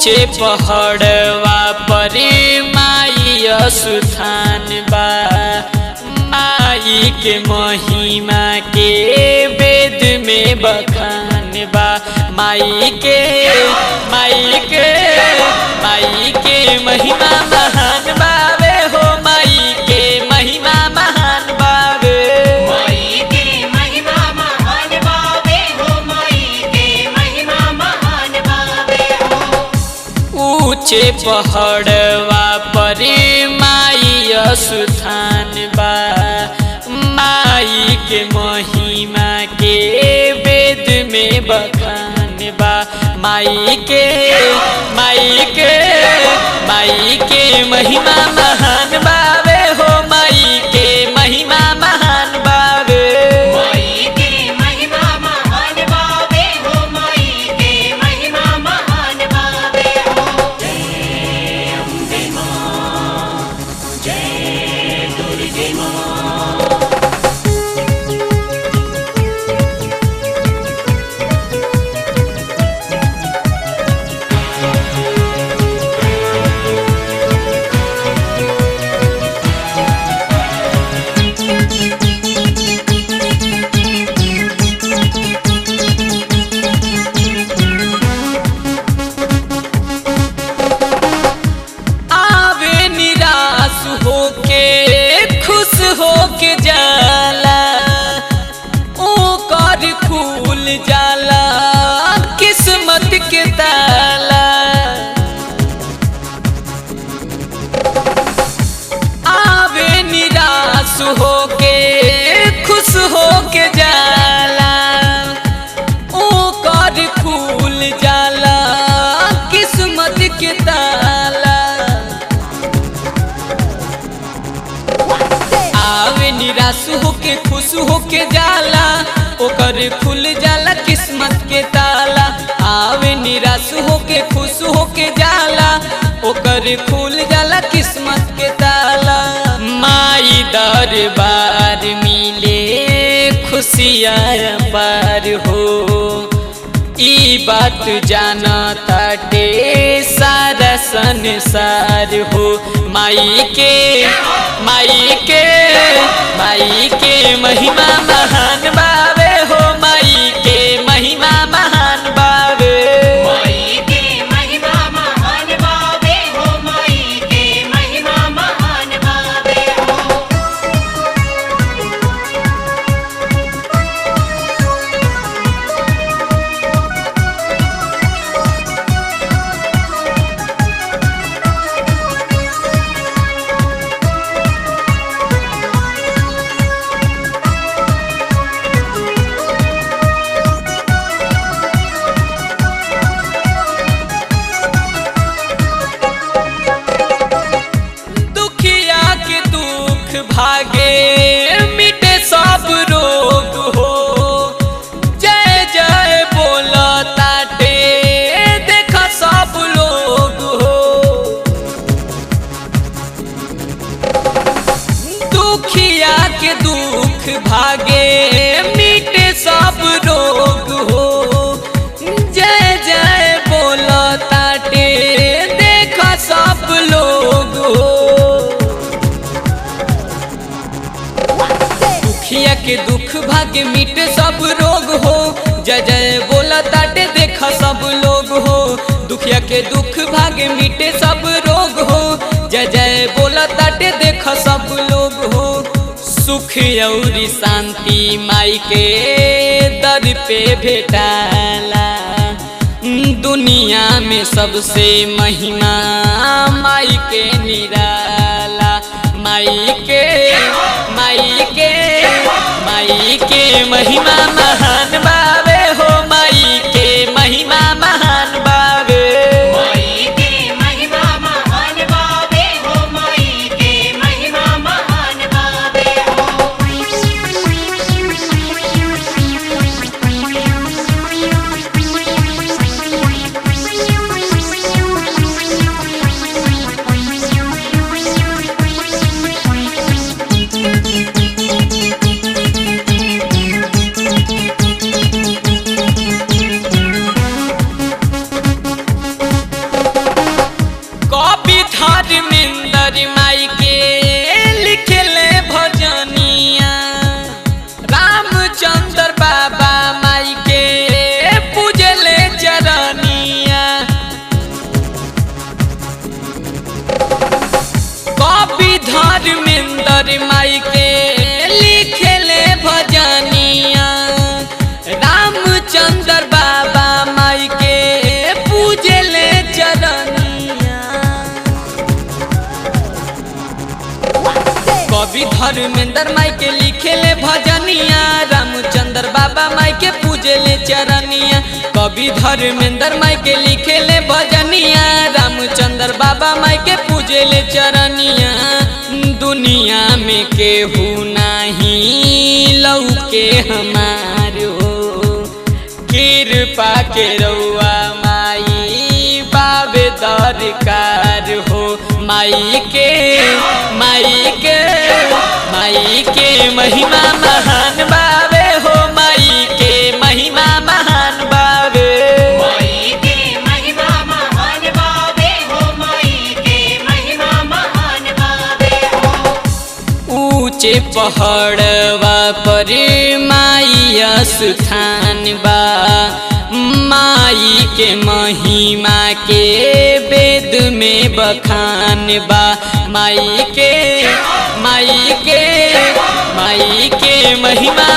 ऊंचे पहाड़वा पर माई स्थान बा। माई के महिमा के वेद में बखान बा। माई के महिमा महान बावे हो। माई के महिमा महान बावे। माई के महिमा महान बावे हो। माई के महिमा महान बावे हो। ऊंचे पहाड़वा पर माई स्थान बा। माई के महिमा के वेद में बखान बा। माई के महिमा महान बावे हो। माई के महिमा महान बावे। माई के महिमा महान बावे हो। माई के महिमा महान बावे हो। जय अम्बे मां, जय दुर्गे मां। होके जाला ओकर खुल जाला किस्मत के ताला। आवे निराश होके खुश होके जाला ओकर खुल जाला किस्मत के ताला। आवे निराश होके खुश होके जाला ओकर खुल जाला किस्मत के ताला। आवे निराश होके खुश होके जाला ओकर खुल जाला किस्मत के ताला। माई दरबार मिले खुशियाँ पार हो। ई बात जानताटे सारा संसार हो। माई के महिमा महान बावे हो। माई के महिमा महान बावे। माई के महिमा महान बावे हो। माई के महिमा महान बावे हो। भागे मिटे सब रोग हो। जय जय बोला ताटे देखा सब लोग हो। दुखिया के दुख भागे मिटे सब रोग हो। जय जय बोला ताटे देखा सब लोग हो। दुखिया के दुख भाग्य मिट सब रोग हो। जय जय बोला ताटे देखा सब लोग हो। दुखिया के दुख भाग्य मिटे सब रोग हो। जय जय बोला ताटे देखा सब लोग हो। सुख और शांति माई के दर पे भेटाला। दुनिया में सबसे महिमा माई के निराला। माई के महिमा महान बावे हो। माई के महिमा महान बावे। माई के महिमा महान बावे हो। माई के महिमा महान बावे हो। धर्मेंद्र माई के लिखे ले भजनिया, रामचंद्र बाबा माई के पूजे ले चरनिया। कवि धर्मेंद्र माई के लिखे ले भजनिया, रामचंद्र बाबा माई के पूजे ले चरनिया। दुनिया में केहू नहीं लौके हमारो, कृपा के रउआ माई बाबे दरकार हो। माई के महिमा महान बाबे हो, माई के महिमा महान बाबे। माई के महिमा महान बाबे हो, माई के महिमा महान बाबे हो। ऊंचे पहाड़वा पर माई स्थान बा, माई के महिमा के वेद में बखान बा। माई के महिमा